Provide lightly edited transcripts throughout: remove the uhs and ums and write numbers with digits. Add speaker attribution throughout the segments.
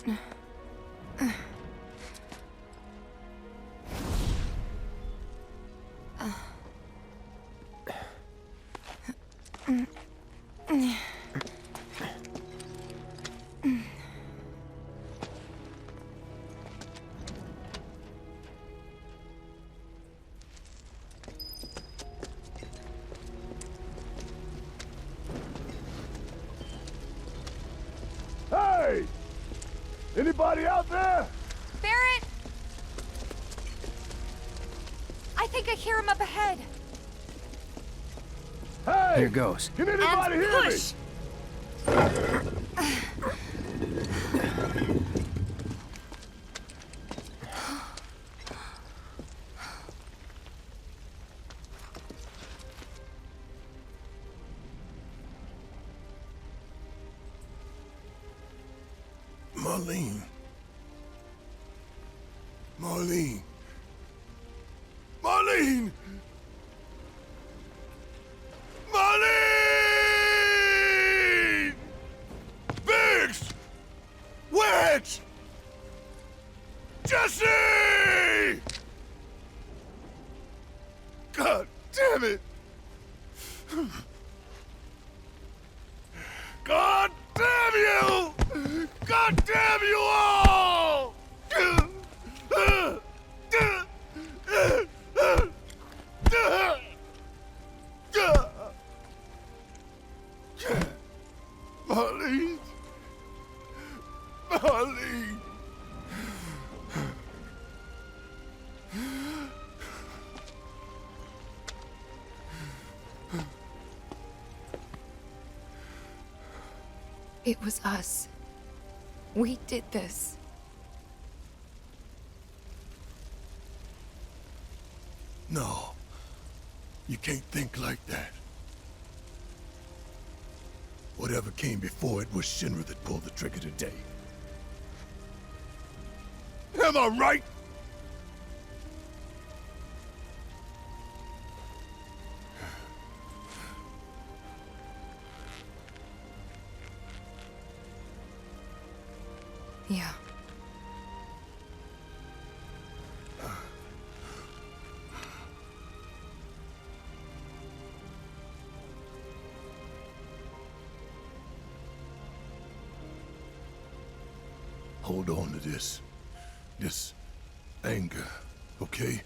Speaker 1: Hey! Anybody out there?
Speaker 2: Barret! I think I hear him up ahead.
Speaker 1: Hey!
Speaker 3: Here goes.
Speaker 1: Can anybody hear me?
Speaker 2: Push!
Speaker 1: Marlene. Marlene. Marlene! Marlene! Biggs! Wedge! Jesse! God damn it! God damn you! God damn you all! Marlene. Marlene.
Speaker 2: It was us. We did this.
Speaker 1: No. You can't think like that. Whatever came before it was Shinra that pulled the trigger today. Am I right?
Speaker 2: Yeah.
Speaker 1: Hold on to this anger, okay?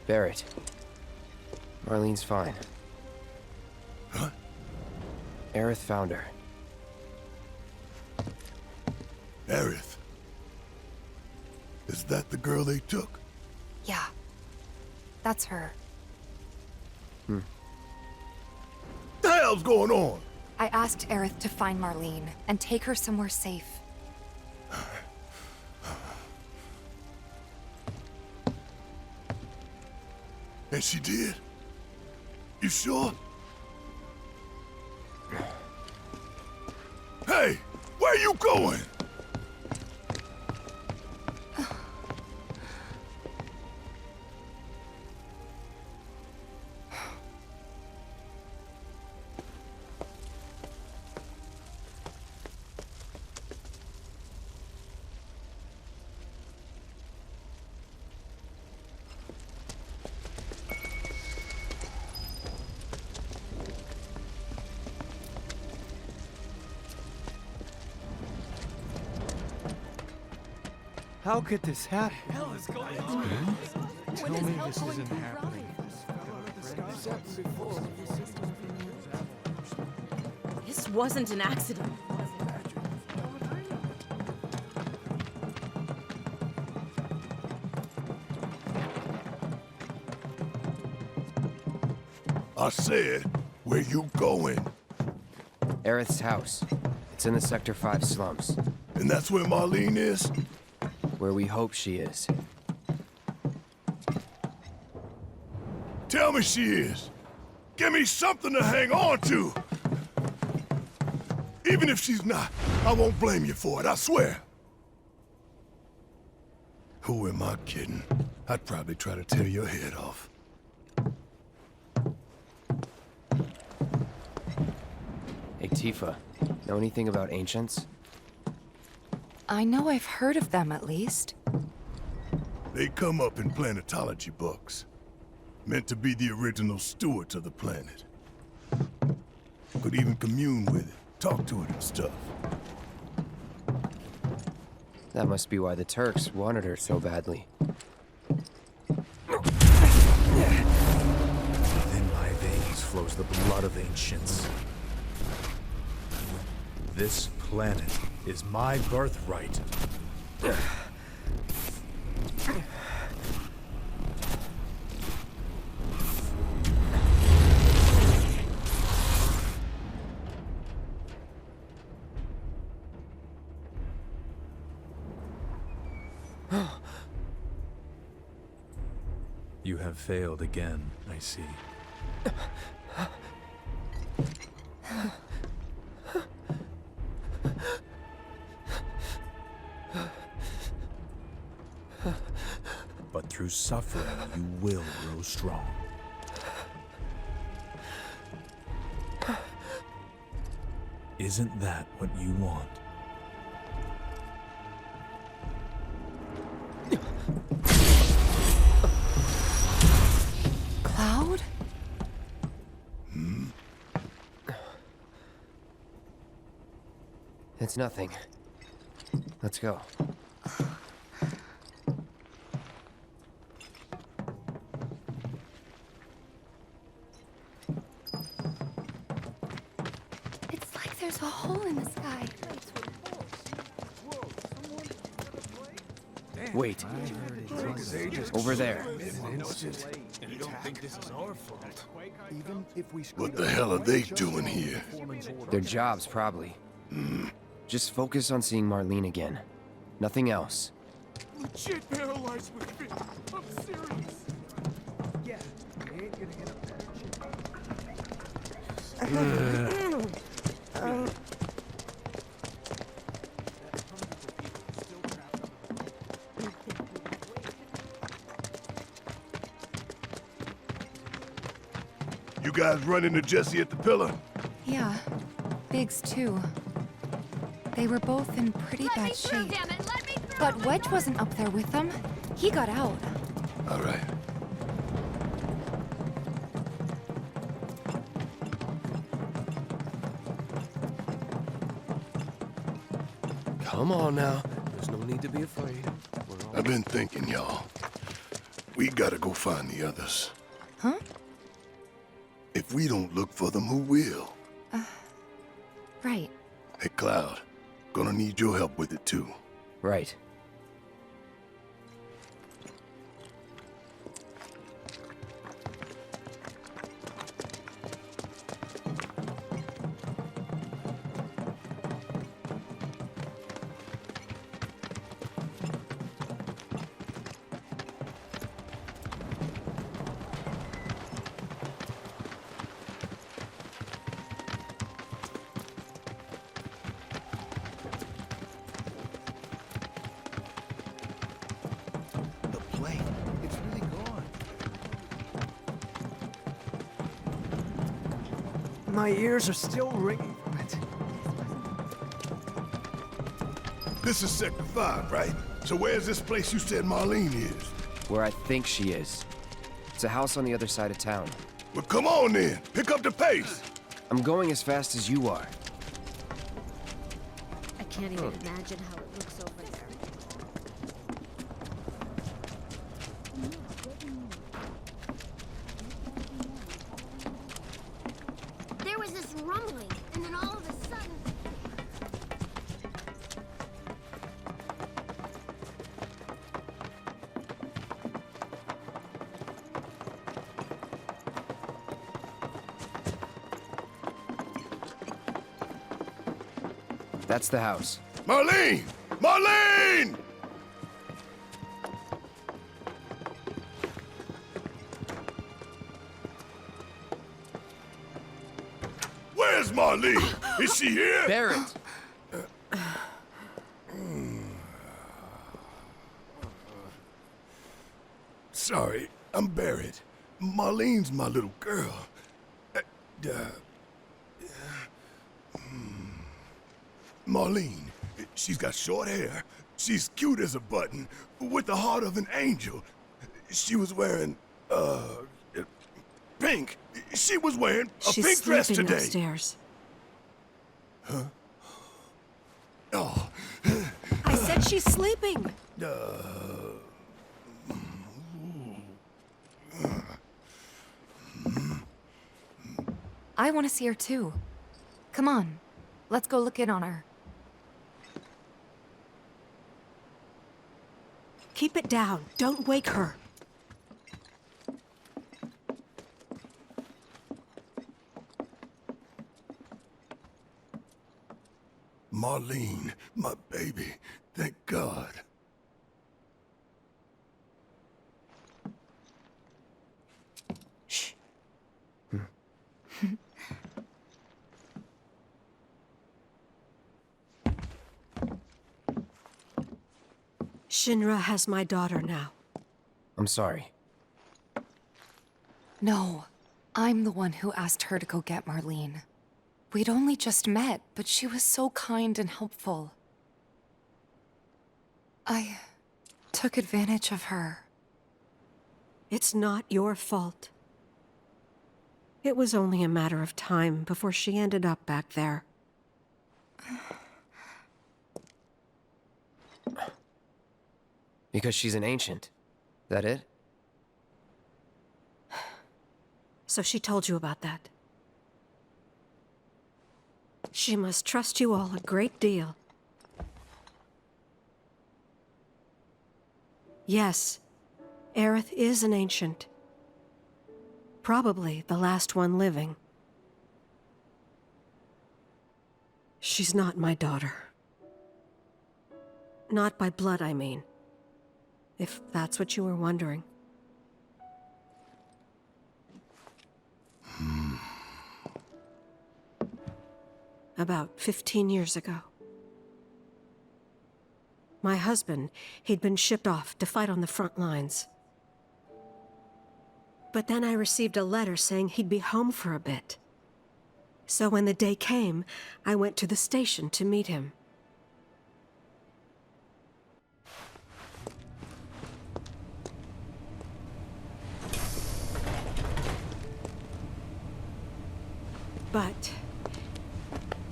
Speaker 3: Barret. Marlene's fine.
Speaker 1: Huh?
Speaker 3: Aerith found her.
Speaker 1: Aerith. Is that the girl they took?
Speaker 2: Yeah. That's her.
Speaker 1: The hell's going on?
Speaker 2: I asked Aerith to find Marlene and take her somewhere safe.
Speaker 1: And she did? You sure? Hey, where you going?
Speaker 4: How could this happen?
Speaker 5: Hell is going on?
Speaker 4: Tell me this isn't happening.
Speaker 6: This wasn't an accident.
Speaker 1: I said, where you going?
Speaker 3: Aerith's house. It's in the Sector 5 slums.
Speaker 1: And that's where Marlene is?
Speaker 3: Where we hope she is.
Speaker 1: Tell me she is. Give me something to hang on to. Even if she's not, I won't blame you for it, I swear. Who am I kidding? I'd probably try to tear your head off.
Speaker 3: Hey, Tifa. Know anything about ancients?
Speaker 2: I know I've heard of them, at least.
Speaker 1: They come up in planetology books. Meant to be the original stewards of the planet. Could even commune with it, talk to it and stuff.
Speaker 3: That must be why the Turks wanted her so badly.
Speaker 5: Within my veins flows the blood of ancients. This planet is my birthright. You have failed again, I see. But through suffering, you will grow strong. Isn't that what you want?
Speaker 2: Cloud?
Speaker 3: It's nothing. Let's go.
Speaker 2: It's like there's a hole in the sky.
Speaker 3: Wait. Over there.
Speaker 1: What the hell are they doing here?
Speaker 3: Their jobs, probably. Just focus on seeing Marlene again. Nothing else.
Speaker 1: Legit paralyzed with fear. I'm serious.
Speaker 4: Yeah, they ain't gonna get up there.
Speaker 1: You guys run into Jesse at the pillar?
Speaker 2: Yeah. Biggs, too. They were both in pretty bad shape. But Wedge wasn't up there with them. He got out.
Speaker 1: All right.
Speaker 3: Come on now. There's no need to be afraid.
Speaker 1: I've been thinking, y'all. We gotta go find the others.
Speaker 2: Huh?
Speaker 1: If we don't look for them, who will?
Speaker 2: Right.
Speaker 1: Hey, Cloud. Gonna need your help with it, too.
Speaker 3: Right.
Speaker 4: It's really gone. My ears are still ringing from it.
Speaker 1: This is Sector 5, right? So where's this place you said Marlene is?
Speaker 3: Where I think she is. It's a house on the other side of town.
Speaker 1: Well, come on then. Pick up the pace.
Speaker 3: I'm going as fast as you are.
Speaker 6: I can't even imagine how it looks over there.
Speaker 7: There was this rumbling, and then all of a sudden...
Speaker 3: That's the house.
Speaker 1: Marlene! Marlene! Where's Marlene? Is she here?
Speaker 3: Barret!
Speaker 1: Sorry, I'm Barret. Marlene's my little girl. Marlene, she's got short hair. She's cute as a button, with the heart of an angel. She was wearing, pink. She was wearing a
Speaker 8: She's
Speaker 1: pink dress
Speaker 8: sleeping
Speaker 1: today.
Speaker 8: upstairs.
Speaker 1: Oh,
Speaker 8: I said she's sleeping.
Speaker 2: I want to see her too. Come on, let's go look in on her.
Speaker 8: Keep it down. Don't wake her.
Speaker 1: Marlene, my baby. Thank God.
Speaker 8: Shh. Shinra has my daughter now.
Speaker 3: I'm sorry.
Speaker 2: No, I'm the one who asked her to go get Marlene. We'd only just met, but she was so kind and helpful. I took advantage of her.
Speaker 8: It's not your fault. It was only a matter of time before she ended up back there.
Speaker 3: Because she's an ancient. That it?
Speaker 8: So she told you about that. She must trust you all a great deal. Yes, Aerith is an ancient. Probably the last one living. She's not my daughter. Not by blood, I mean. If that's what you were wondering. About 15 years ago. My husband, he'd been shipped off to fight on the front lines. But then I received a letter saying he'd be home for a bit. So when the day came, I went to the station to meet him. But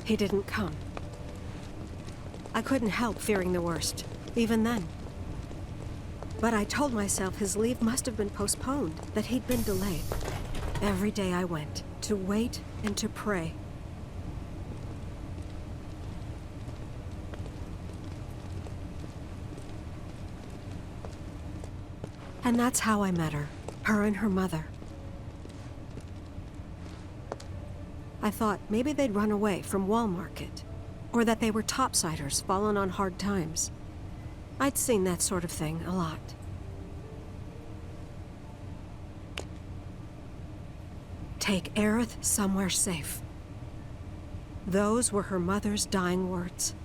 Speaker 8: he didn't come. I couldn't help fearing the worst, even then. But I told myself his leave must have been postponed, that he'd been delayed. Every day I went, to wait and to pray. And that's how I met her and her mother. I thought maybe they'd run away from Wall Market, or that they were topsiders fallen on hard times. I'd seen that sort of thing a lot. Take Aerith somewhere safe. Those were her mother's dying words.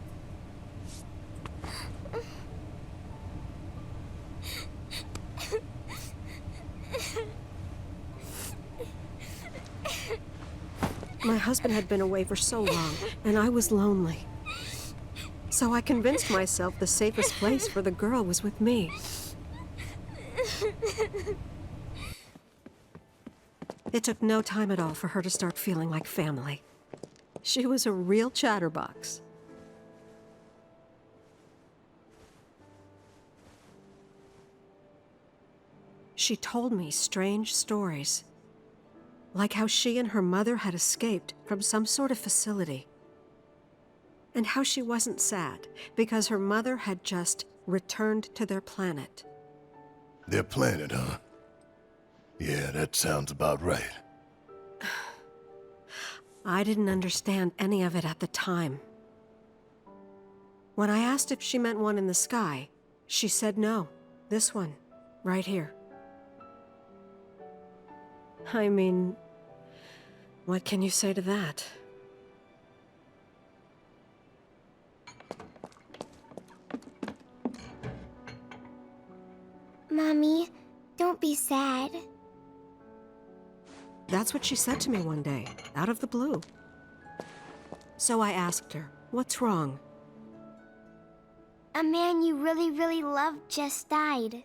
Speaker 8: My husband had been away for so long, and I was lonely. So I convinced myself the safest place for the girl was with me. It took no time at all for her to start feeling like family. She was a real chatterbox. She told me strange stories. Like how she and her mother had escaped from some sort of facility. And how she wasn't sad, because her mother had just returned to their planet.
Speaker 1: Their planet, huh? Yeah, that sounds about right.
Speaker 8: I didn't understand any of it at the time. When I asked if she meant one in the sky, she said no. This one, right here. I mean, what can you say to that?
Speaker 7: Mommy, don't be sad.
Speaker 8: That's what she said to me one day, out of the blue. So I asked her, what's wrong?
Speaker 7: A man you really, really loved just died.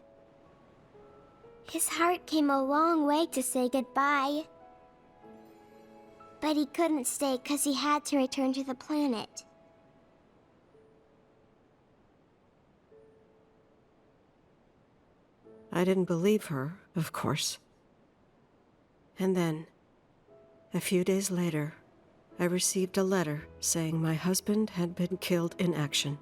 Speaker 7: His heart came a long way to say goodbye. But he couldn't stay because he had to return to the planet.
Speaker 8: I didn't believe her, of course. And then, a few days later, I received a letter saying my husband had been killed in action.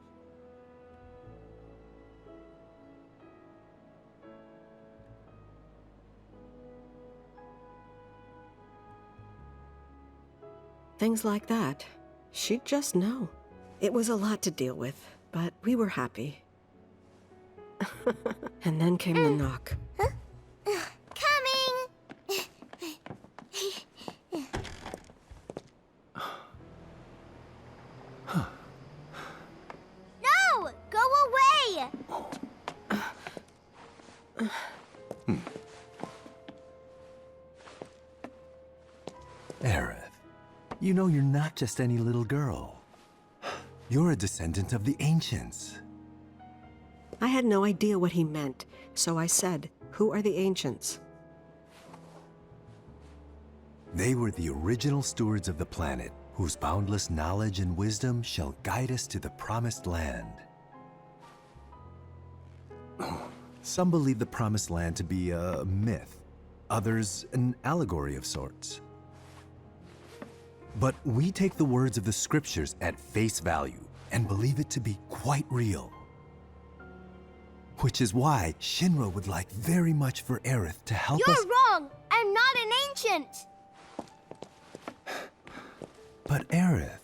Speaker 8: Things like that, she'd just know. It was a lot to deal with, but we were happy. And then came the knock.
Speaker 7: Coming! No! Go away!
Speaker 9: Aerith, you know you're not just any little girl. You're a descendant of the Ancients.
Speaker 8: I had no idea what he meant, so I said, "Who are the Ancients?"
Speaker 9: They were the original stewards of the planet, whose boundless knowledge and wisdom shall guide us to the promised land. Some believe the promised land to be a myth, others an allegory of sorts. But we take the words of the scriptures at face value and believe it to be quite real. Which is why Shinra would like very much for Aerith to help us—
Speaker 7: You're wrong! I'm not an ancient!
Speaker 9: But Aerith,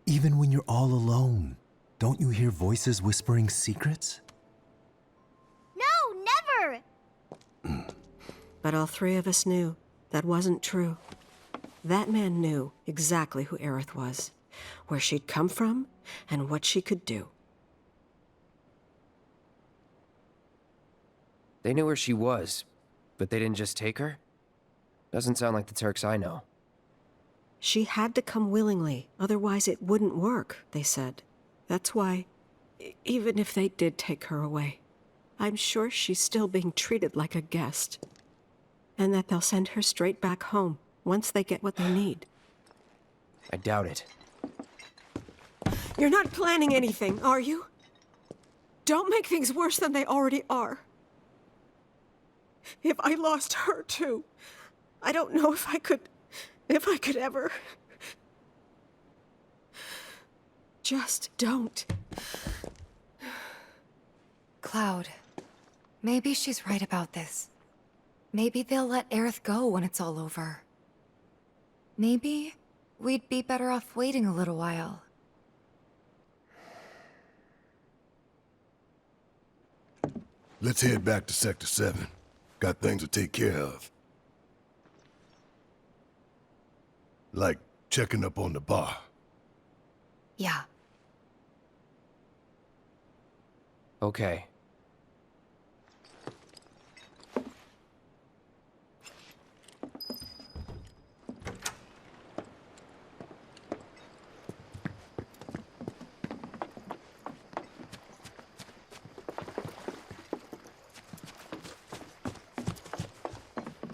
Speaker 9: even when you're all alone, don't you hear voices whispering secrets?
Speaker 7: No, never!
Speaker 8: But all three of us knew that wasn't true. That man knew exactly who Aerith was, where she'd come from, and what she could do.
Speaker 3: They knew where she was, but they didn't just take her? Doesn't sound like the Turks I know.
Speaker 8: She had to come willingly, otherwise it wouldn't work, they said. That's why, even if they did take her away, I'm sure she's still being treated like a guest. And that they'll send her straight back home once they get what they need.
Speaker 3: I doubt it.
Speaker 8: You're not planning anything, are you? Don't make things worse than they already are. If I lost her too, I don't know if I could ever. Just don't.
Speaker 2: Cloud, maybe she's right about this. Maybe they'll let Aerith go when it's all over. Maybe we'd be better off waiting a little while.
Speaker 1: Let's head back to Sector 7. Got things to take care of. Like checking up on the bar.
Speaker 2: Yeah.
Speaker 3: Okay.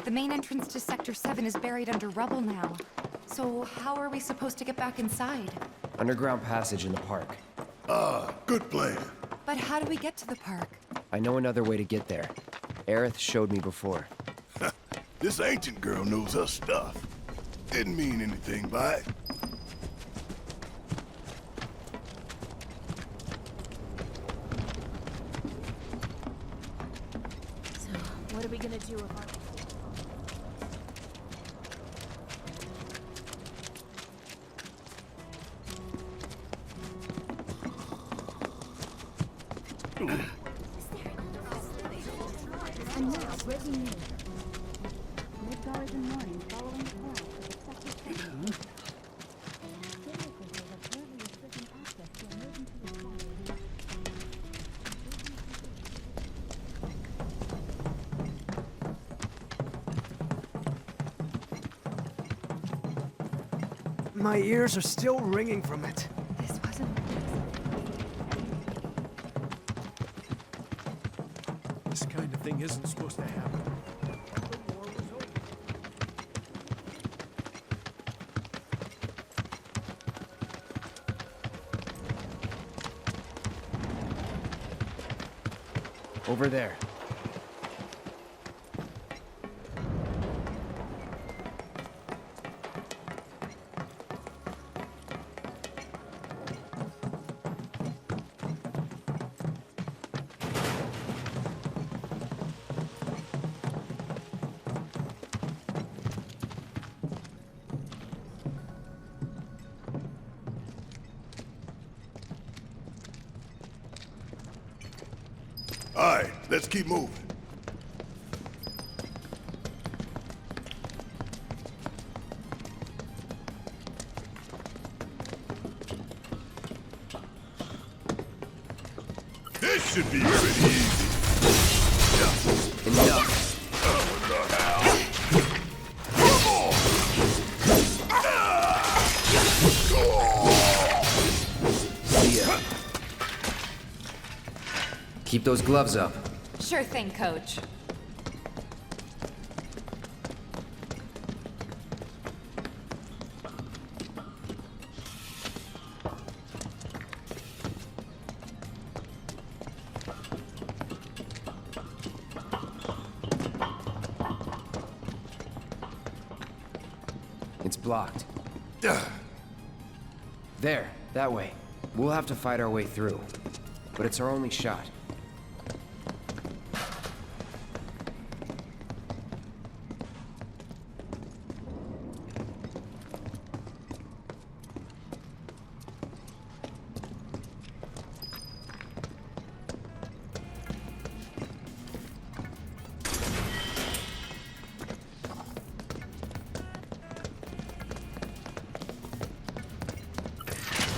Speaker 2: The main entrance to Sector 7 is buried under rubble now. So how are we supposed to get back inside?
Speaker 3: Underground passage in the park.
Speaker 1: Ah, good plan.
Speaker 2: But how do we get to the park?
Speaker 3: I know another way to get there. Aerith showed me before.
Speaker 1: This ancient girl knows her stuff. Didn't mean anything by it.
Speaker 6: So, what are we gonna do about it?
Speaker 4: My ears are still ringing from it.
Speaker 2: This wasn't...
Speaker 5: This kind of thing isn't supposed to happen.
Speaker 3: Over there.
Speaker 1: All right, let's keep moving. This should be pretty easy.
Speaker 3: Enough. See ya. Keep those gloves up.
Speaker 2: Sure thing, Coach.
Speaker 3: It's blocked. There, that way. We'll have to fight our way through. But it's our only shot.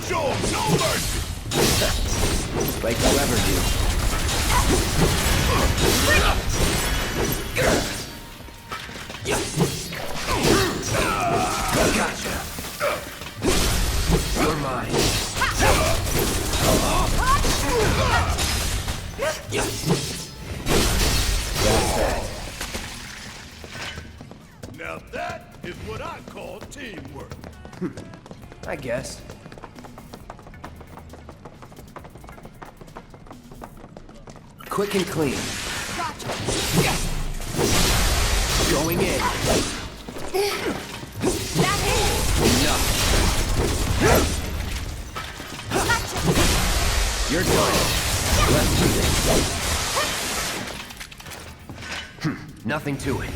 Speaker 1: Show 'em no mercy!
Speaker 3: Like you ever do. Gotcha. You're mine. That's that.
Speaker 1: Now that is what I call teamwork.
Speaker 3: I guess. Quick and clean. Going in. Enough. You're done. Let's do this. Nothing to it.